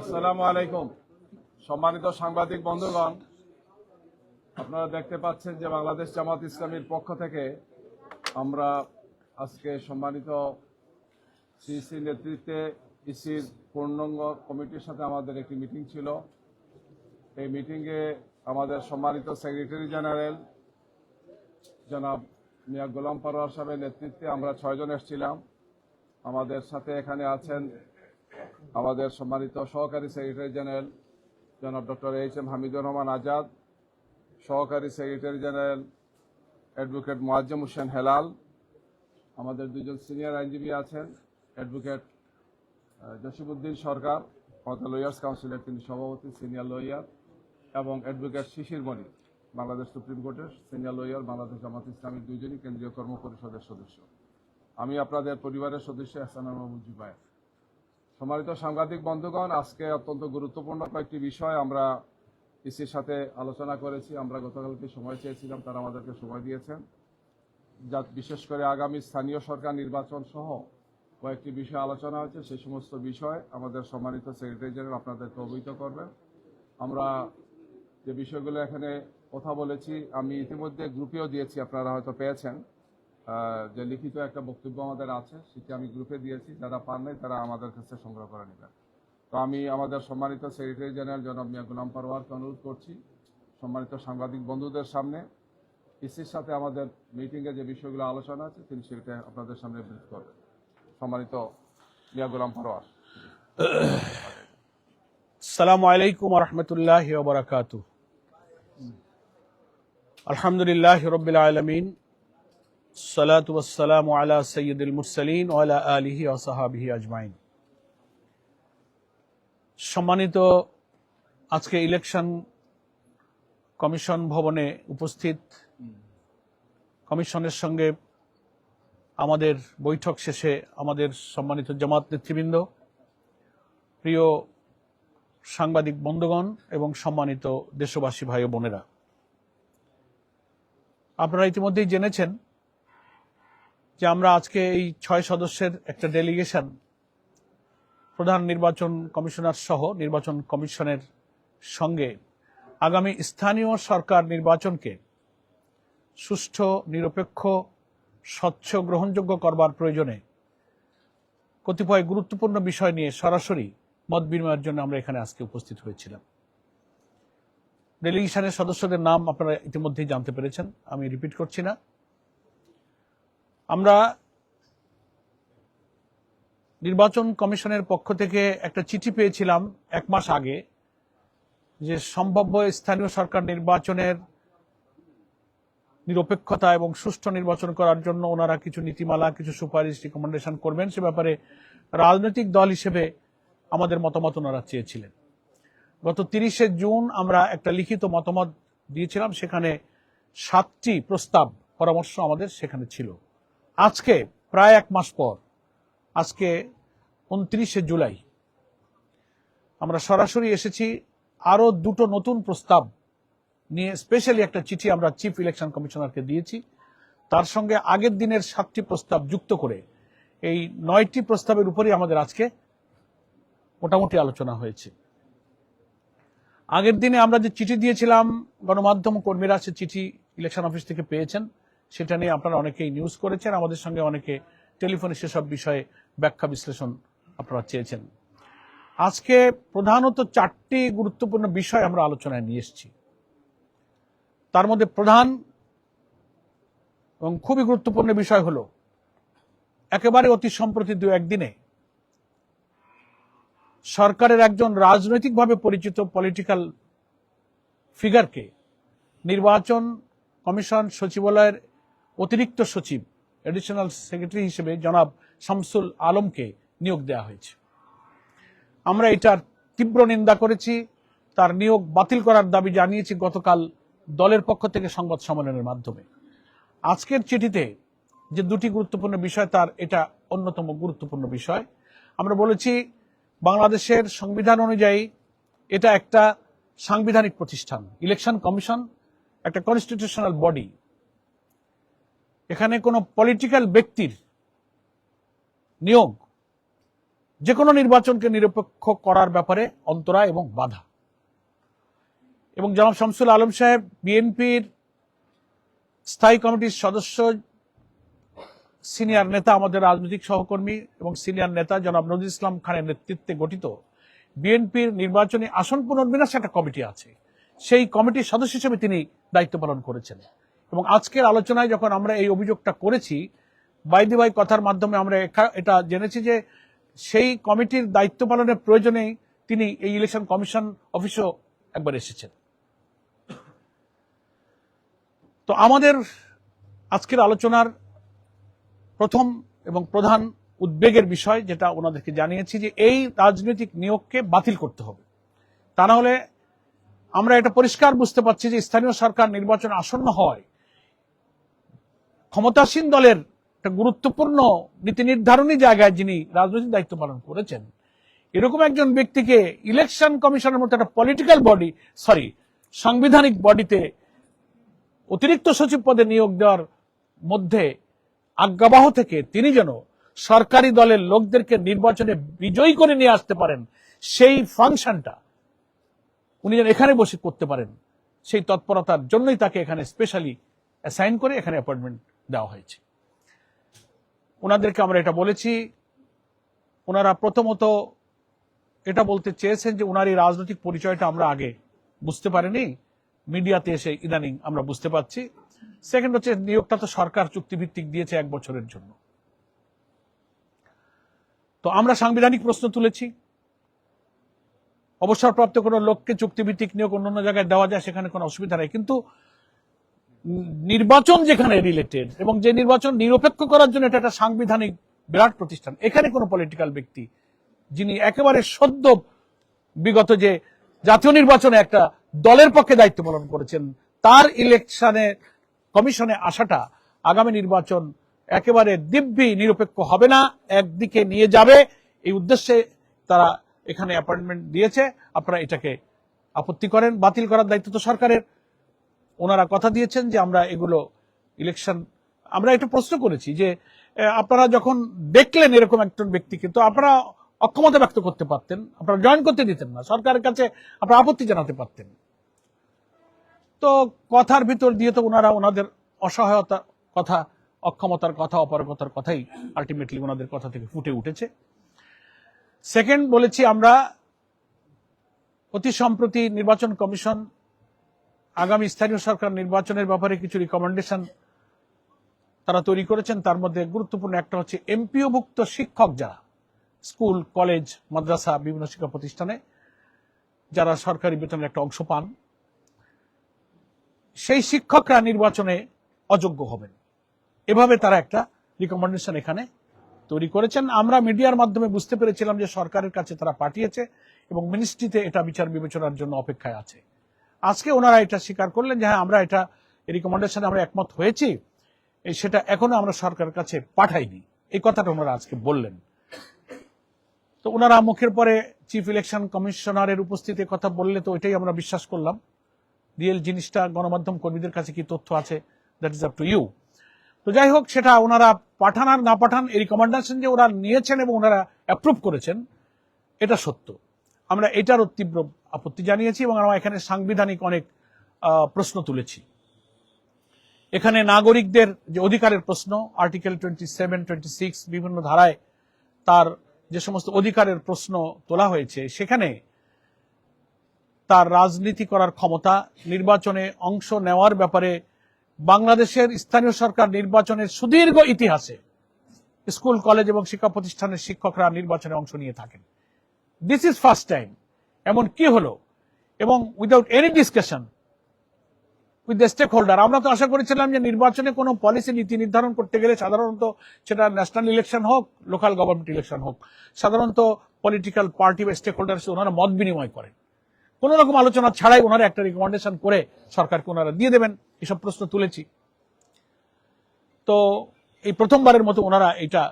আসসালামু আলাইকুম। সম্মানিত সাংবাদিক বন্ধুগণ, আপনারা দেখতে পাচ্ছেন যে বাংলাদেশ জামাত ইসলামীর পক্ষ থেকে আমরা আজকে সম্মানিত সিইসি নেতৃত্বে ইসির পূর্ণাঙ্গ কমিটির সাথে আমাদের একটি মিটিং ছিল। এই মিটিংয়ে আমাদের সম্মানিত সেক্রেটারি জেনারেল জনাব মিয়া গোলাম পরোয়ার সাহেবের নেতৃত্বে আমরা 6 জন এসেছিলাম। আমাদের সাথে এখানে আছেন আমাদের সম্মানিত সহকারী সেক্রেটারি জেনারেল জনাব ডক্টর এইচ.এম. হামিদুর রহমান আজাদ, সহকারী secretary general advocate Moazzem Hossain Helal, আমাদের 2 জন সিনিয়র আইনজীবী আছেন, অ্যাডভোকেট জসিমউদ্দিন সরকার, কলকাতা লয়ার্স কাউন্সিলের তিনি সভাপতি, সিনিয়র লয়ার, এবং অ্যাডভোকেট শিশির মণি, বাংলাদেশ সুপ্রিম কোর্টের সিনিয়র লয়ার, বাংলাদেশ জামাত ইসলামীর 2 জনই কেন্দ্রীয় কর্ম পরিষদের সদস্য। আমি আপনাদের পরিবারের সদস্য এহসানুল মাহমুদ জুবায়ের। সম্মানিত সাংবাদিক বন্ধুগণ, আজকে অত্যন্ত গুরুত্বপূর্ণ কয়েকটি বিষয় আমরা ইসির সাথে আলোচনা করেছি। আমরা গতকালকে সময় চেয়েছিলাম, তারা আমাদেরকে সময় দিয়েছেন। যা বিশেষ করে আগামী স্থানীয় সরকার নির্বাচন সহ কয়েকটি বিষয় আলোচনা হয়েছে। সেই সমস্ত বিষয় আমাদের সম্মানিত সেক্রেটারি জেনারেল আপনাদেরকে অবহিত করবেন। আমরা যে বিষয়গুলো এখানে কথা বলেছি আমি ইতিমধ্যে গ্রুপেও দিয়েছি, আপনারা হয়তো পেয়েছেন। যে লিখিত একটা বক্তব্য আমাদের আছে সেটি আমি গ্রুপে দিয়েছি, যারা পান নাই তারা আমাদের কাছে সংগ্রহ করে নেবেন। তো আমি আমাদের সম্মানিত সেক্রেটারি জেনারেল জনাব মিয়া গোলাম পরোয়ারকে অনুরোধ করছি সম্মানিত সাংবাদিক বন্ধুদের সামনে ইসির সাথে আমাদের মিটিংয়ে যে বিষয়গুলো আলোচনা আছে তিনি সেটা আপনাদের সামনে ব্রিফ করবেন। সম্মানিত মিয়া গোলাম পরোয়ার। আসসালামু আলাইকুম ওয়া রাহমাতুল্লাহি ওয়া বারাকাতুহু। আলহামদুলিল্লাহি রাব্বিল আলামিন, সালাতু ওয়াসসালামু আলা সাইয়্যিদিল মুরসালিন ওয়া আলা আলিহি ওয়া সাহবিহি আজমাইন। সম্মানিত আজকে ইলেকশন কমিশন ভবনে উপস্থিত কমিশনের সঙ্গে আমাদের বৈঠক শেষে আমাদের সম্মানিত জামাত নেতৃবৃন্দ, প্রিয় সাংবাদিক বন্ধুগণ এবং সম্মানিত দেশবাসী ভাই ও বোনেরা, আপনারা ইতিমধ্যেই জেনেছেন যে আমরা আজকে এই 6 সদস্যের একটা ডেলিগেশন প্রধান নির্বাচন কমিশনার সহ নির্বাচন কমিশনের সঙ্গে আগামী স্থানীয় সরকার নির্বাচনকে সুষ্ঠু, নিরপেক্ষ, স্বচ্ছ, গ্রহণযোগ্য করবার প্রয়োজনে কতিপয় গুরুত্বপূর্ণ বিষয় নিয়ে সরাসরি মত বিনিময়ের জন্য আমরা এখানে আজকে উপস্থিত হয়েছিলাম। ডেলিগেশনের সদস্যদের নাম আপনারা ইতিমধ্যেই জানতে পেরেছেন, আমি রিপিট করছি না। আমরা নির্বাচন কমিশনের পক্ষ থেকে একটা চিঠি পেয়েছিলাম 1 মাস আগে যে সম্ভাব্য স্থানীয় সরকার নির্বাচনের নিরপেক্ষতা এবং সুষ্ঠু নির্বাচন করার জন্য ওনারা কিছু নীতিমালা, কিছু সুপারিশ, রিকমেন্ডেশন করবেন। সে ব্যাপারে রাজনৈতিক দল হিসেবে আমাদের মতামত ওনারা চেয়েছিলেন। গত 30শে জুন আমরা একটা লিখিত মতামত দিয়েছিলাম, সেখানে 7টি প্রস্তাব, পরামর্শ আমাদের সেখানে ছিল। আজকে প্রায় 1 মাস পর, আজকে 29শে জুলাই, আমরা সরাসরি এসেছি আরো 2টো নতুন প্রস্তাব নিয়ে। স্পেশালি একটা চিঠি আমরা চিফ ইলেকশন কমিশনারকে দিয়েছি, তার সঙ্গে আগের দিনের 7টি প্রস্তাব যুক্ত করে এই 9টি প্রস্তাবের উপরই আমাদের আজকে মোটামুটি আলোচনা হয়েছে। আগের দিনে আমরা যে চিঠি দিয়েছিলাম, গণমাধ্যম কর্মীরা সে চিঠি ইলেকশন অফিস থেকে পেয়েছেন, সেটা নিয়ে আপনারা অনেকেই নিউজ করেছেন, আমাদের সঙ্গে অনেকে টেলিফোনে সেসব বিষয়ে ব্যাখ্যা বিশ্লেষণ আপনারা চেয়েছেন। আজকে প্রধানত 4টি গুরুত্বপূর্ণ বিষয় আমরা আলোচনায় নিয়ে এসেছি। তার মধ্যে প্রধান এবং খুবই গুরুত্বপূর্ণ বিষয় হলো, একেবারে অতি সম্প্রতি 2-1 দিনে সরকারের একজন রাজনৈতিকভাবে পরিচিত পলিটিক্যাল ফিগারকে নির্বাচন কমিশন সচিবালয়ের অতিরিক্ত সচিব, এডিশনাল সেক্রেটারি হিসেবে জনাব শামসুল আলমকে নিয়োগ দেওয়া হয়েছে। আমরা এটার তীব্র নিন্দা করেছি, তার নিয়োগ বাতিল করার দাবি জানিয়েছি গতকাল দলের পক্ষ থেকে সংবাদ সম্মেলনের মাধ্যমে। আজকের চিঠিতে যে 2টি গুরুত্বপূর্ণ বিষয়, তার এটা অন্যতম গুরুত্বপূর্ণ বিষয়। আমরা বলেছি বাংলাদেশের সংবিধান অনুযায়ী এটা একটা সাংবিধানিক প্রতিষ্ঠান। ইলেকশন কমিশন একটা কনস্টিটিউশনাল বডি। এখানে কোনো পলিটিক্যাল ব্যক্তির নিয়োগ যে কোনো নির্বাচনকে নিরপেক্ষ করার ব্যাপারে অন্তরা এবং বাধা। এবং জনাব শামসুল আলম সাহেব বিএনপির স্থায়ী কমিটির সদস্য, সিনিয়র নেতা, আমাদের রাজনৈতিক সহকর্মী এবং সিনিয়র নেতা জনাব নজরুল ইসলাম খানের নেতৃত্বে গঠিত বিএনপির নির্বাচনী আসন পুনর্বিন্যাস একটা কমিটি আছে, সেই কমিটির সদস্য হিসেবে তিনি দায়িত্ব পালন করেছেন। এবং আজকের আলোচনায় যখন আমরা এই অভিযোগটা করেছি, বাইদি ভাই কথার মাধ্যমে আমরা এটা জেনেছি যে সেই কমিটির দায়িত্ব পালনের প্রয়োজনেই তিনি এই ইলেকশন কমিশন অফিসেও একবার এসেছেন। তো আমাদের আজকের আলোচনার প্রথম এবং প্রধান উদ্বেগের বিষয় যেটা ওনাদেরকে জানিয়েছি যে এই রাজনৈতিক নিয়োগকে বাতিল করতে হবে। তা না হলে আমরা এটা পরিষ্কার বুঝতে পারছি যে স্থানীয় সরকার নির্বাচন আসন্ন হয়, ক্ষমতাসীন দলের একটা গুরুত্বপূর্ণ নীতি নির্ধারণী জায়গায় যিনি রাজনৈতিক দায়িত্ব পালন করেছেন, এরকম একজন ব্যক্তিকে ইলেকশন কমিশনের মতো একটা পলিটিক্যাল বডি, সাংবিধানিক বডিতে অতিরিক্ত সচিব পদে নিয়োগ দেওয়ার মধ্যে আজ্ঞাবহ থেকে তিনি যেন সরকারি দলের লোকদেরকে নির্বাচনে বিজয়ী করে নিয়ে আসতে পারেন, সেই ফাংশনটা উনি যেন এখানে বসে করতে পারেন, সেই তৎপরতার জন্যই তাকে এখানে স্পেশালি অ্যাসাইন করে এখানে অ্যাপয়েন্টমেন্ট দেওয়া হয়েছে। ওনাদেরকে আমরা এটা বলেছি। ওনারা প্রথমত এটা বলতে চেয়েছেন যে ওনার এই রাজনৈতিক পরিচয়টা আমরা আগে বুঝতে পারিনি, মিডিয়াতে এসে ইদানিং আমরা বুঝতে পারছি। সেকেন্ড হচ্ছে নিয়োগটা তো সরকার চুক্তিভিত্তিক দিয়েছে 1 বছরের জন্য। তো আমরা সাংবিধানিক প্রশ্ন তুলেছি, অবসরপ্রাপ্ত কোনো লোককে চুক্তিভিত্তিক নিয়োগ অন্যান্য জায়গায় দেওয়া যায়, সেখানে কোনো অসুবিধা নেই, কিন্তু নির্বাচন যেখানে রিলেটেড এবং যে নির্বাচন নিরপেক্ষ করার জন্য এটা একটা সাংবিধানিক বিরাট প্রতিষ্ঠান, এখানে কোনো পলিটিক্যাল ব্যক্তি যিনি একেবারে সদ্য বিগত যে জাতীয় নির্বাচনে একটা দলের পক্ষে দায়িত্ব পালন করেছেন, তার ইলেকশনে কমিশনে আসাটা আগামী নির্বাচন একেবারে দিব্যি নিরপেক্ষ হবে না, একদিকে নিয়ে যাবে, এই উদ্দেশ্যে তারা এখানে অ্যাপয়েন্টমেন্ট দিয়েছে। আপনারা এটাকে আপত্তি করেন, বাতিল করার দায়িত্ব তো সরকারের। ওনারা কথা দিয়েছেন যে আমরা এগুলো ইলেকশন, আমরা এটা প্রশ্ন করেছি যে আপনারা যখন দেখলেন এরকম একজন ব্যক্তিকে, তো আপনারা অক্ষমতা ব্যক্ত করতে পারতেন, আপনারা জয়েন করতে দিতেন না, সরকারের কাছে আপনারা আপত্তি জানাতে পারতেন। তো কথার ভিতর দিয়ে তো ওনারা ওনাদের অসহায়তার কথা, অক্ষমতার কথা, অপারগতার কথাই আলটিমেটলি ওনাদের কথা থেকে ফুটে উঠেছে। সেকেন্ড বলেছি আমরা অতি সম্প্রতি নির্বাচন কমিশন আগামী স্থানীয় সরকার নির্বাচনের ব্যাপারে কিছু রিকমেন্ডেশন তারা তৈরি করেছেন। তার মধ্যে গুরুত্বপূর্ণ একটা হচ্ছে এমপিওভুক্ত শিক্ষক যারা স্কুল, কলেজ, মাদ্রাসা, বিভিন্ন শিক্ষা প্রতিষ্ঠানে যারা সরকারি বেতনের একটা অংশ পান, সেই শিক্ষকরা নির্বাচনে অযোগ্য হবেন, এভাবে তারা একটা রিকমেন্ডেশন এখানে তৈরি করেছেন। আমরা মিডিয়ার মাধ্যমে বুঝতে পেরেছিলাম যে সরকারের কাছে তারা পাঠিয়েছে এবং মিনিস্ট্রিতে এটা বিচার বিবেচনার জন্য অপেক্ষায় আছে। আজকে ওনারা এটা স্বীকার করলেন যে হ্যাঁ, আমরা এটা রিকমেন্ডেশনে আমরা একমত হয়েছি, সেটা এখনো আমরা সরকারের কাছে পাঠাইনি, এই কথাটা ওনারা আজকে বললেন। তো ওনারা মুখের পরে চিফ ইলেকশন কমিশনারের উপস্থিতিতে কথা বললে তো এটাই আমরা বিশ্বাস করলাম। রিয়েল জিনিসটা গণমাধ্যম কর্মীদের কাছে কি তথ্য আছে, that is up to you. তো যাই হোক, সেটা ওনারা পাঠান আর না পাঠান, এই রিকমেন্ডেশন যে ওরা নিয়েছেন এবং ওনারা অ্যাপ্রুভ করেছেন, এটা সত্য। আমরা এটারও তীব্র আপত্তি জানিয়েছি এবং আমরা এখানে সাংবিধানিক অনেক প্রশ্ন তুলেছি। এখানে নাগরিকদের যে অধিকারের প্রশ্ন, আর্টিকেল 27, 26 বিভিন্ন ধারায় তার যে সমস্ত অধিকারের প্রশ্ন তোলা হয়েছে, সেখানে তার রাজনীতি করার ক্ষমতা, নির্বাচনে অংশ নেওয়ার ব্যাপারে বাংলাদেশের স্থানীয় সরকার নির্বাচনের সুদীর্ঘ ইতিহাসে স্কুল, কলেজ এবং শিক্ষা প্রতিষ্ঠানের শিক্ষকরা নির্বাচনে অংশ নিয়ে থাকেন। This is first time. এমন কি হলো? এবং without any discussion with the stakeholder. আমরা তো আশা করেছিলাম যে নির্বাচনে কোনো পলিসি নীতি নির্ধারণ করতে গেলে সাধারণত সেটা ন্যাশনাল ইলেকশন হোক, লোকাল গভর্নমেন্ট ইলেকশন হোক, সাধারণত পলিটিক্যাল পার্টি বা স্টেক হোল্ডার ওনারা মত বিনিময় করেন, কোন রকম আলোচনা ছাড়াই ওনারা একটা রিকমেন্ডেশন করে সরকারকে ওনারা দিয়ে দেবেন। এসব প্রশ্ন তুলেছি। তো এই প্রথমবারের মতো ওনারা এটা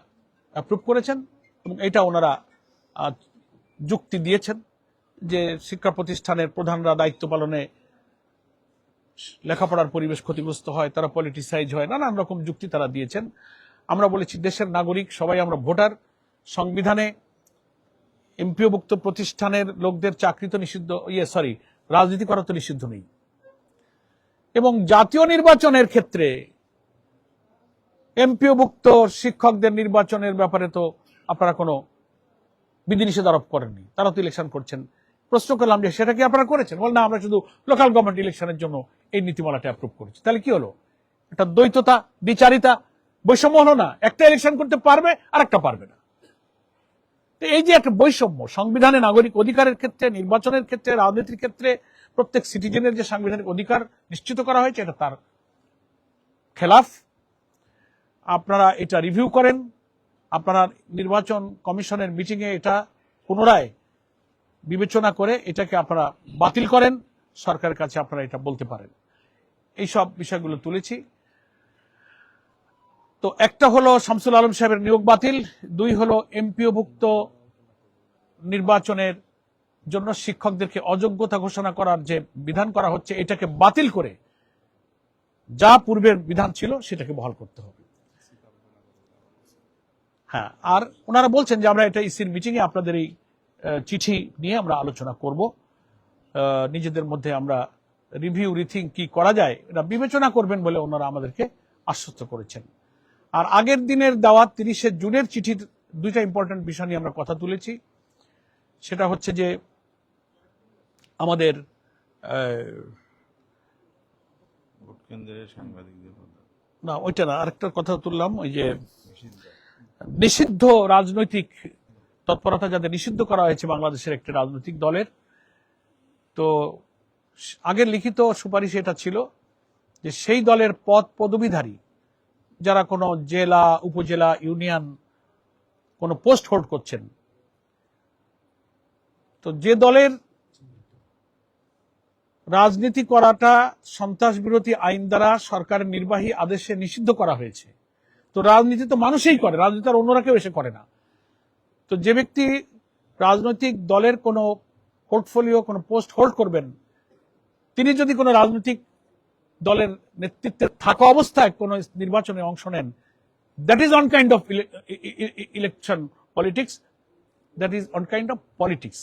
অ্যাপ্রুভ করেছেন এবং এটা ওনারা যুক্তি দিয়েছেন যে শিক্ষা প্রতিষ্ঠানের প্রধানরা দায়িত্ব পালনে লেখাপড়ার পরিবেশ ক্ষতিগ্রস্ত হয়, তারা পলিটিসাইজ হয়, নানান রকম যুক্তি তারা দিয়েছেন। আমরা বলেছি দেশের নাগরিক সবাই আমরা ভোটার, সংবিধানে এমপিওভুক্ত প্রতিষ্ঠানের লোকদের চাকরি তো নিষিদ্ধ, রাজনীতি করা তো নিষিদ্ধ নেই। এবং জাতীয় নির্বাচনের ক্ষেত্রে এমপিওভুক্ত শিক্ষকদের নির্বাচনের ব্যাপারে তো আপনারা কোনো বিধিনিষেধ আরোপ করেননি, তারা তো ইলেকশন করছেন। প্রশ্ন করলাম যে সেটা কি আপনারা করেছেন? বল না, আমরা শুধু লোকাল গভর্নমেন্ট ইলেকশনের জন্য এই নীতিমালাটা অ্যাপ্রুভ করেছি। তাহলে কি হলো? এটা দ্বৈততা, দ্বিচারিতা, বৈষম্য হলো না? একটা ইলেকশন করতে পারবে আর একটা পারবে না। এই যে একটা বৈষম্য সংবিধানে নাগরিক অধিকারের ক্ষেত্রে, নির্বাচনের ক্ষেত্রে, রাজনীতির ক্ষেত্রে প্রত্যেক সিটিজেনের যে সাংবিধানিক অধিকার নিশ্চিত করা হয়েছে, এটা তার খেলাফ। আপনারা এটা রিভিউ করেন, আপনারা নির্বাচন কমিশনের মিটিংয়ে এটা পুনরায় বিবেচনা করে এটাকে আপনারা বাতিল করেন, সরকারের কাছে আপনারা এটা বলতে পারেন। এই সব বিষয়গুলো তুলেছি। তো একটা হলো শামসুল আলম সাহেবের নিয়োগ বাতিল, দুই হলো এমপিওভুক্ত নির্বাচনের জন্য শিক্ষকদেরকে অযোগ্যতা ঘোষণা করার যে বিধান করা হচ্ছে, এটাকে বাতিল করে যা পূর্বের বিধান ছিল সেটাকে বহাল করতে হবে। হ্যাঁ, আর ওনারা বলছেন যে আমরা এটা ইসির মিটিং এ আপনাদের এই চিঠি নিয়ে আমরা আলোচনা করব, নিজেদের মধ্যে আমরা রিভিউ রিথিং কি করা যায় এটা বিবেচনা করবেন বলে ওনারা আমাদেরকে আশ্বস্ত করেছেন। আর আগের দিনের দেওয়া 30শে জুনের চিঠির দুইটা ইম্পর্টেন্ট বিষয় নিয়ে আমরা কথা তুলেছি। সেটা হচ্ছে যে আমাদের না, ওইটা না, আরেকটা কথা তুললাম, ওই যে নিষিদ্ধ রাজনৈতিক তৎপরতা যাদের নিষিদ্ধ করা হয়েছে বাংলাদেশের একটি রাজনৈতিক দলের, তো আগের লিখিত সুপারিশ এটা ছিল যে সেই দলের পদ পদবীধারী যারা কোনো জেলা, উপজেলা, ইউনিয়ন কোনো পোস্ট হোল্ড করছেন, তো যে দলের রাজনীতি করাটা সন্ত্রাস বিরোধী আইন দ্বারা সরকারের নির্বাহী আদেশে নিষিদ্ধ করা হয়েছে, তো রাজনীতি তো মানুষই করে, রাজনীতি আর অন্যরা কেউ এসে করে না। তো যে ব্যক্তি রাজনৈতিক দলের কোনো পোর্টফোলিও, কোনো পোস্ট হোল্ড করবেন, তিনি যদি কোনো রাজনৈতিক দলের নেতৃত্বে থাকা অবস্থায় কোনো নির্বাচনে অংশ নেন, that is on kind of election politics, that is on kind of politics.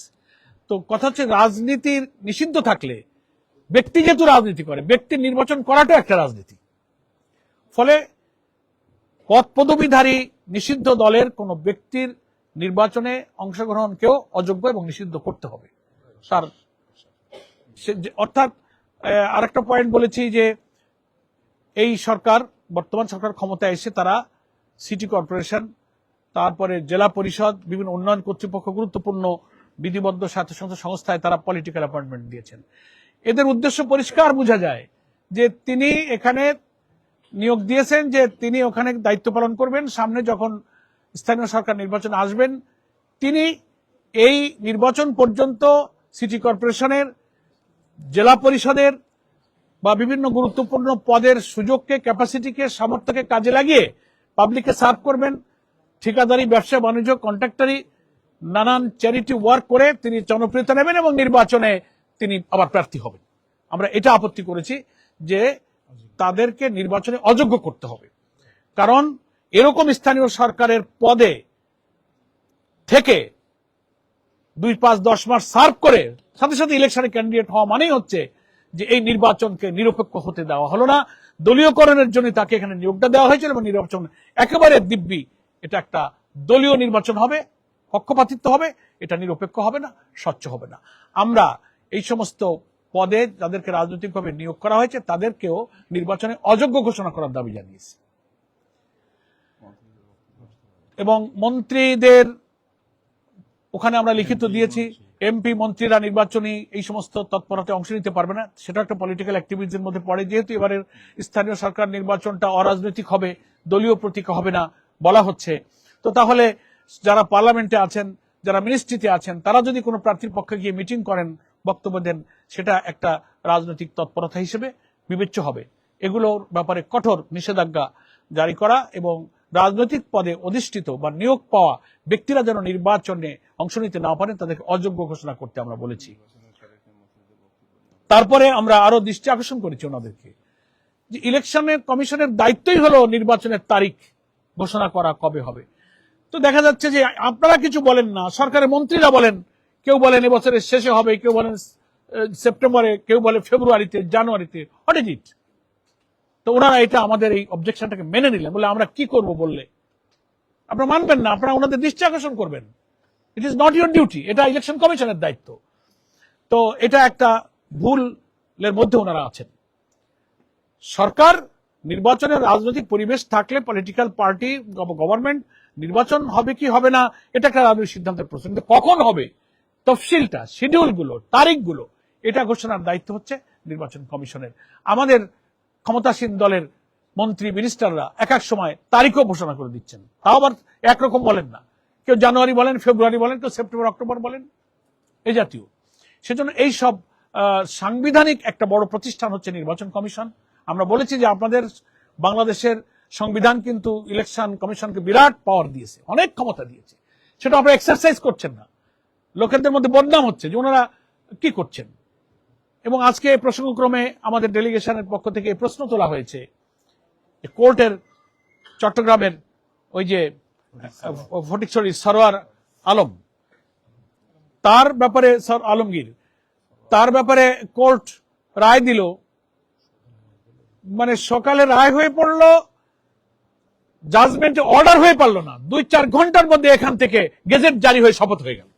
তো কথা হচ্ছে রাজনীতির নিষিদ্ধ থাকলে ব্যক্তি যেহেতু রাজনীতি করে, ব্যক্তির নির্বাচন করাটাও একটা রাজনীতি। ফলে পদ পদবীধারী নিষিদ্ধ দলের কোন ব্যক্তির নির্বাচনে অংশগ্রহণকেও অযোগ্য এবং নিষিদ্ধ করতে হবে। তার অর্থাৎ আরেকটা পয়েন্ট বলেছি যে এই সরকার, বর্তমান সরকার ক্ষমতায় এসে তারা সিটি কর্পোরেশন, তারপরে জেলা পরিষদ, বিভিন্ন উন্নয়ন কর্তৃপক্ষ, গুরুত্বপূর্ণ বিধিবদ্ধ স্বায়ত্তশাসিত সংস্থায় তারা পলিটিক্যাল অ্যাপয়েন্টমেন্ট দিয়েছেন। এদের উদ্দেশ্য পরিষ্কার বোঝা যায় যে তিনি এখানে নিয়োগ দিয়েছেন যে তিনি ওখানে দায়িত্ব পালন করবেন, সামনে যখন স্থানীয় সরকার নির্বাচন আসবেন তিনি এই নির্বাচন পর্যন্ত সিটি কর্পোরেশনের, জেলা পরিষদের বা বিভিন্ন গুরুত্বপূর্ণ পদের সুযোগকে, ক্যাপাসিটিকে, সামর্থ্যকে কাজে লাগিয়ে পাবলিককে সার্ভ করবেন। ঠিকাদারি, ব্যবসা বাণিজ্য, কন্ট্রাক্টরি, নানান চ্যারিটি ওয়ার্ক করে তিনি জনপ্রিয়তা নেবেন এবং নির্বাচনে তিনি আবার প্রার্থী হবেন। আমরা এটা আপত্তি করেছি যে তাদেরকে নির্বাচনে অযোগ্য করতে হবে, কারণ এরকম স্থানীয় সরকারের পদে থেকে 2-5-10 মাস সার্ভ করে সাথে সাথে ইলেকশনে ক্যান্ডিডেট হওয়া মানেই হচ্ছে যে এই নির্বাচনকে নিরপেক্ষ হতে দেওয়া হলো না, দলীয়করণের জন্য তাকে এখানে নিয়োগটা দেওয়া হয়েছিল এবং নির্বাচন একেবারে দিব্যি এটা একটা দলীয় নির্বাচন হবে, পক্ষপাতিত্ব হবে, এটা নিরপেক্ষ হবে না, স্বচ্ছ হবে না। আমরা এই সমস্ত পদে যাদেরকে রাজনৈতিকভাবে নিয়োগ করা হয়েছে তাদেরকেও নির্বাচনে অযোগ্য ঘোষণা করার দাবি জানিয়েছি। এবং মন্ত্রীদের ওখানে আমরা লিখিত দিয়েছি, এমপি মন্ত্রীরা নির্বাচনী এই সমস্ত তৎপরতায় অংশ নিতে পারবে না, সেটা একটা পলিটিক্যাল অ্যাক্টিভিটির মধ্যে পড়ে। যেহেতু এবারের স্থানীয় সরকার নির্বাচনটা অরাজনৈতিক হবে, দলীয় প্রতীক হবে না বলা হচ্ছে, তো তাহলে যারা পার্লামেন্টে আছেন, যারা মিনিস্ট্রিতে আছেন, তারা যদি কোনো প্রার্থীর পক্ষে গিয়ে মিটিং করেন, বক্তব্য দেন, সেটা একটা রাজনৈতিক তৎপরতা হিসেবে বিবেচ্য হবে। এগুলোর ব্যাপারে কঠোর নিষেধাজ্ঞা জারি করা এবং রাজনৈতিক পদে অধিষ্ঠিত বা নিয়োগ পাওয়া ব্যক্তিরা যেন নির্বাচনে অংশ নিতে না পারেন তাদেরকে অযোগ্য ঘোষণা করতে আমরা বলেছি। তারপরে আমরা আরো দৃষ্টি আকর্ষণ করেছি ওনাদেরকে যে ইলেকশনের কমিশনের দায়িত্বই হলো নির্বাচনের তারিখ ঘোষণা করা কবে হবে। তো দেখা যাচ্ছে যে আপনারা কিছু বলেন না, সরকারের মন্ত্রীরা বলেন, কেউ বলেন এবছরের শেষে হবে, কেউ বলেন সেপ্টেম্বরে, কেউ বলে ফেব্রুয়ারিতে, জানুয়ারিতে। What is it? তো ওনারা এটা আমাদের এই অবজেকশনটাকে মেনে নিলেন, বলে আমরা কি করব বললে আপনারা মানবেন না, আপনারা ওনাদের দৃষ্টি আকর্ষণ করবেন। It is not your duty, এটা ইলেকশন কমিশনের দায়িত্ব। তো এটা একটা ভুলের মধ্যে ওনারা আছেন। সরকার নির্বাচনের রাজনৈতিক পরিবেশ থাকলে পলিটিক্যাল পার্টি গভর্নমেন্ট নির্বাচন হবে কি হবে না এটা একটা রাজনৈতিক সিদ্ধান্তের প্রশ্ন, কিন্তু কখন হবে তফসিলটা, শিডিউলগুলো, তারিখগুলো এটা ঘোষণার দায়িত্ব হচ্ছে নির্বাচন কমিশনের। আমাদের ক্ষমতাসীন দলের মন্ত্রী মিনিস্টাররা এক এক সময় তারিখও ঘোষণা করে দিচ্ছেন, তাও আবার একরকম বলেন না। কেউ জানুয়ারি বলেন, ফেব্রুয়ারি বলেন, কেউ সেপ্টেম্বর অক্টোবর বলেন, এই জাতীয়। সেজন্য এই সব সাংবিধানিক একটা বড় প্রতিষ্ঠান হচ্ছে নির্বাচন কমিশন। আমরা বলেছি যে আপনাদের বাংলাদেশের সংবিধান কিন্তু ইলেকশন কমিশনকে বিরাট পাওয়ার দিয়েছে, অনেক ক্ষমতা দিয়েছে, সেটা আপনারা এক্সারসাইজ করছেন না। লোকেদের মধ্যে বদনাম হচ্ছে যে ওনারা কি করছেন। এবং আজকে প্রসঙ্গক্রমে আমাদের ডেলিগেশনের পক্ষ থেকে এই প্রশ্ন তোলা হয়েছে, কোর্টের চট্টগ্রামের ওই যে ফটিকছড়ি সরোয়ার আলম, তার ব্যাপারে আলমগীর, তার ব্যাপারে কোর্ট রায় দিল, মানে সকালে রায় হয়ে পড়লো, জাজমেন্টে অর্ডার হয়ে পারলো না, 2-4 ঘন্টার মধ্যে এখান থেকে গেজেট জারি হয়ে শপথ হয়ে গেল।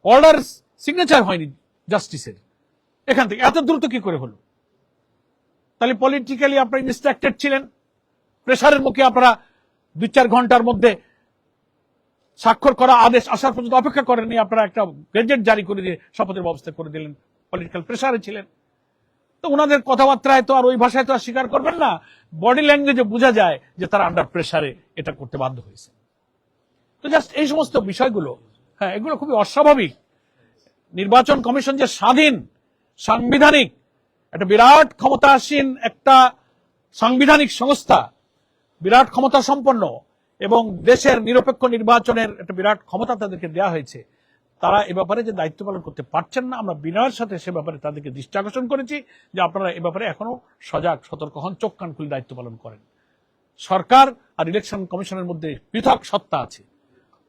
অর্ডার সিগনেচার হয়নি জাস্টিসের, এখান থেকে এত দ্রুত কি করে হলো? তাহলে পলিটিক্যালি আপনারা ডিস্ট্রাক্টেড ছিলেন, প্রেসারের মুখে আপনারা 2-4 ঘন্টার মধ্যে স্বাক্ষর করা আদেশ আসার পর্যন্ত অপেক্ষা করেননি, আপনারা একটা গেজেট জারি করে দিয়ে শপথের ব্যবস্থা করে দিলেন, পলিটিক্যাল প্রেসারে ছিলেন। তো ওনাদের কথাবার্তায় তো আর ওই ভাষায় তো আর স্বীকার করবেন না, বডি ল্যাঙ্গুয়েজে বোঝা যায় যে তারা আন্ডার প্রেসারে এটা করতে বাধ্য হয়েছে। তো জাস্ট এই সমস্ত বিষয়গুলো, হ্যাঁ, এগুলো খুবই অস্বাভাবিক। নির্বাচন কমিশন যে স্বাধীন, সাংবিধানিক, একটা বিরাট ক্ষমতাসীন একটা সাংবিধানিক সংস্থা, বিরাট ক্ষমতা সম্পন্ন, এবং দেশের নিরপেক্ষ নির্বাচনের একটা বিরাট ক্ষমতা তাদেরকে দেওয়া হয়েছে, তারা এ ব্যাপারে যে দায়িত্ব পালন করতে পারছেন না, আমরা বিনয়ের সাথে সে ব্যাপারে তাদেরকে দৃষ্টি আকর্ষণ করেছি যে আপনারা এ ব্যাপারে এখনো সজাগ সতর্ক হন, চোখ কান খুলে দায়িত্ব পালন করেন। সরকার আর ইলেকশন কমিশনের মধ্যে পৃথক সত্তা আছে,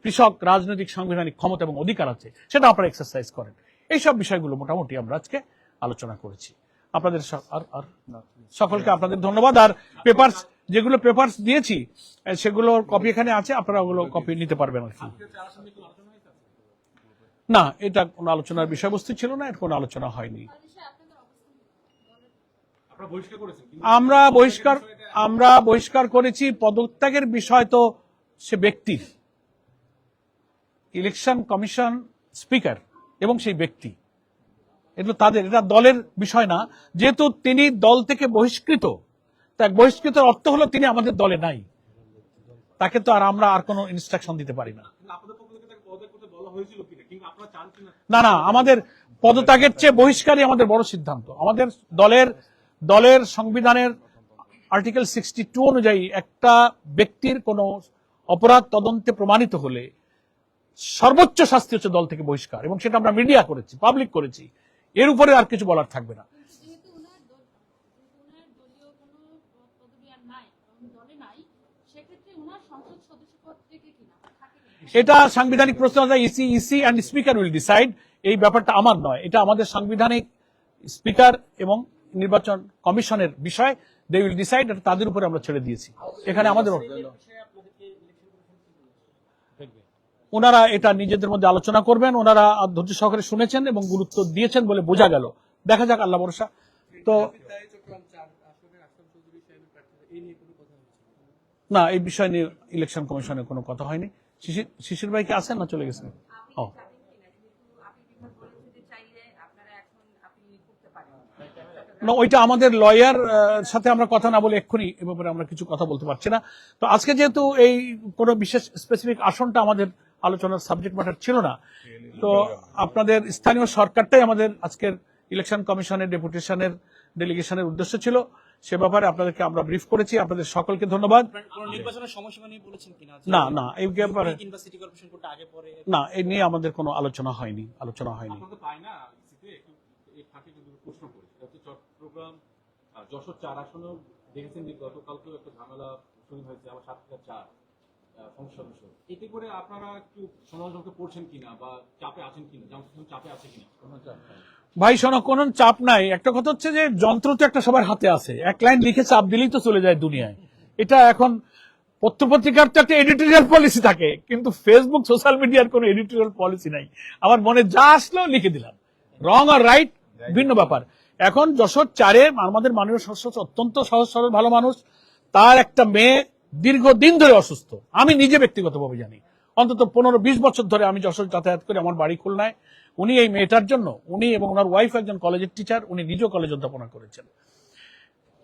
পৃথক রাজনৈতিক সাংবিধানিক ক্ষমতা এবং অধিকার আছে, সেটা আপনারা এক্সারসাইজ করেন। এইসব বিষয়গুলো মোটামুটি আমরা আজকে আলোচনা করেছি। আপনাদের সকলকে আপনাদের ধন্যবাদ। আর পেপারস, যেগুলো পেপারস দিয়েছি সেগুলোর কপি এখানে আছে, আপনারা ওগুলো কপি নিতে পারবেন আর কি। না, এটা কোনো আলোচনার বিষয়বস্তু ছিল না, এর কোনো আলোচনা হয়নি। আমরা বহিষ্কার করেছি। পদত্যাগের বিষয় তো সে ব্যক্তির, ইলেকশন কমিশন স্পিকার এবং সেই ব্যক্তি, এগুলো তাদের, এটা দলের বিষয় না। যেহেতু তিনি দল থেকে বহিষ্কৃত, তাই বহিষ্কৃতের অর্থ হলো তিনি আমাদের দলে নাই, তাকে তো আর আমরা আর কোনো ইনস্ট্রাকশন দিতে পারি না। না না, আমাদের পদত্যাগের চেয়ে বহিষ্কারই আমাদের বড় সিদ্ধান্ত। আমাদের দলের সংবিধানের আর্টিকেল 62 অনুযায়ী একটা ব্যক্তির কোন অপরাধ তদন্তে প্রমাণিত হলে সর্বোচ্চ শাস্তি হচ্ছে দল থেকে বহিষ্কার, এবং সেটা আমরা মিডিয়া করেছি, পাবলিক করেছি। এর উপরে আর কিছু বলার থাকবে না। এটা সাংবিধানিক প্রশ্ন, EC and speaker will decide. এই ব্যাপারটা আমার নয়, এটা আমাদের সাংবিধানিক স্পিকার এবং নির্বাচন কমিশনের বিষয়। দে উইল ডিসাইড, এটা তাদের উপরে আমরা ছেড়ে দিয়েছি। এখানে আমাদের ওনারা এটা নিজেদের মধ্যে আলোচনা করবেন। ওনারা ধৈর্য সহকারে শুনেছেন এবং গুরুত্ব দিয়েছেন বলে বোঝা গেল। দেখা যাক, আল্লাহ ভরসা। তো না, এই বিষয় নিয়ে ইলেকশন কমিশনের কোনো কথা হয়নি। শিশির ভাই কি আছেন না চলে গেছেন? না, ওইটা আমাদের লয়ার সাথে আমরা কথা না বলে এক্ষুনি এ ব্যাপারে আমরা কিছু কথা বলতে পারছি না। তো আজকে যেহেতু এই কোনো বিশেষ স্পেসিফিক আসনটা আমাদের আলোচনার সাবজেক্ট ম্যাটার ছিল না, তো আপনাদের স্থানীয় সরকারটাই আমাদের আজকের ইলেকশন কমিশনের ডেপুটেশনের ডেলিগেশনের উদ্দেশ্য ছিল। সে ব্যাপারে আপনাদেরকে আমরা ব্রিফ করেছি। আপনাদের সকলকে ধন্যবাদ। নির্বাচনের সময়সীমা নিয়ে বলেছেন কিনা? না, এই ব্যাপারে কিংবা সিটি কর্পোরেশন কোর্টে আগে পরে না, এই নিয়ে আমাদের কোনো আলোচনা হয়নি। চট্টগ্রাম যশোর 4 আসনেও দেখেছেন যে গতকালকেও একটা ঝামেলা শুরু হয়েছে, আবার 7/4 সংসদ সদস্য, এতে করে আপনারা একটু সমালোচনা করছেন কিনা বা চাপে আছেন কিনা, চাপে আছে কিনা? ভাই শোনো, কোন চাপ নাই। একটা কথা হচ্ছে যে যন্ত্র তো একটা সবার হাতে আছে, এক লাইন লিখে চাপ দিলেই তো চলে যায় দুনিয়ায়। এটা এখন পত্রপত্রিকার তো একটা এডিটোরিয়াল পলিসি থাকে, কিন্তু ফেসবুক সোশ্যাল মিডিয়ার কোনো এডিটোরিয়াল পলিসি নাই। আমার মনে যা আসলো লিখে দিলাম, রং আর রাইট ভিন্ন ব্যাপার। এখন যশোর 4-এ আমাদের মাননীয় সদস্য অত্যন্ত সহজ সরল ভালো মানুষ, তার একটা মেয়ে দীর্ঘদিন ধরে অসুস্থ। আমি নিজে ব্যক্তিগতভাবে জানি, অন্তত 15-20 বছর ধরে আমি যশোর যাতায়াত করি, আমার বাড়ি খুলনায়। উনি এই মেয়েটার জন্য, উনি এবং ওনার ওয়াইফ একজন কলেজের টিচার, উনি নিজেও কলেজ অধ্যাপনা করেছেন।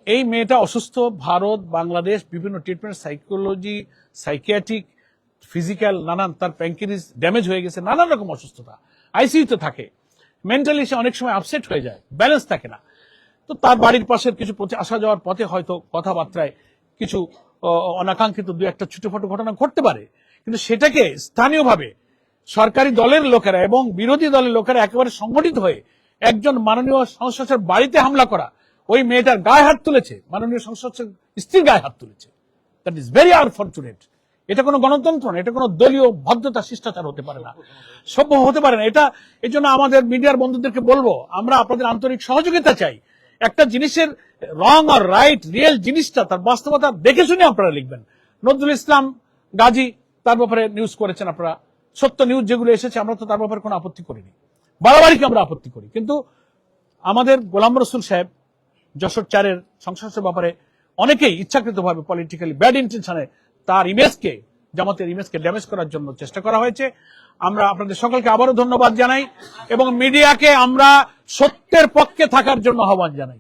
এই মেয়েটা অসুস্থ, ভারত বাংলাদেশ বিভিন্ন ট্রিটমেন্ট, সাইকোলজি, সাইকিয়াট্রিক, ফিজিক্যাল, নানান, তার প্যাঙ্কিরিস ড্যামেজ হয়ে গেছে, নানান রকম অসুস্থতা, আইসিইউতে থাকে। মেন্টালি সে অনেক সময় আপসেট হয়ে যায়, ব্যালেন্স থাকে না। তো তার বাড়ির পাশের কিছু আসা যাওয়ার পথে হয়তো কথাবার্তায় কিছু অনাকাঙ্ক্ষিত দু একটা ছোটখাটো ঘটনা ঘটতে পারে, কিন্তু সেটাকে স্থানীয়ভাবে সরকারি দলের লোকেরা এবং বিরোধী দলের লোকেরা একেবারে সংগঠিত হয়ে একজন মাননীয় সংসদের বাড়িতে হামলা করা, ওই মেয়েটার গায়ে হাত তুলেছে, মাননীয় সংসদের স্ত্রীর গায়ে হাত তুলেছে। That is very unfortunate. এটা কোনো গণতন্ত্র না, এটা কোনো দলীয় ভদ্রতা শিষ্টাচার হতে পারে না, সভ্য হতে পারে না এটা। এই জন্য আমাদের মিডিয়ার বন্ধুদেরকে বলবো, আমরা আপনাদের আন্তরিক সহযোগিতা চাই। একটা জিনিসের রং আর রাইট, রিয়েল জিনিসটা, তার বাস্তবতা দেখে শুনে আপনারা লিখবেন। নজরুল ইসলাম গাজী তার ব্যাপারে নিউজ করেছেন আপনারা, সত্য নিউজ যেগুলো এসেছে, আমরা তো তার ব্যাপারে কোনো আপত্তি করিনি, বাড়াবাড়িকে আমরা আপত্তি করি। কিন্তু আমাদের গোলাম রসুল সাহেব যশোর 4-এর সংসদের ব্যাপারে অনেকেই ইচ্ছাকৃতভাবে পলিটিক্যালি ব্যাড ইন্টেনশনে তার ইমেজকে, জামাতের ইমেজকে ড্যামেজ করার জন্য চেষ্টা করা হয়েছে। আমরা আপনাদের সকলকে আবারও ধন্যবাদ জানাই এবং মিডিয়াকে আমরা সত্যের পক্ষে থাকার জন্য আহ্বান জানাই।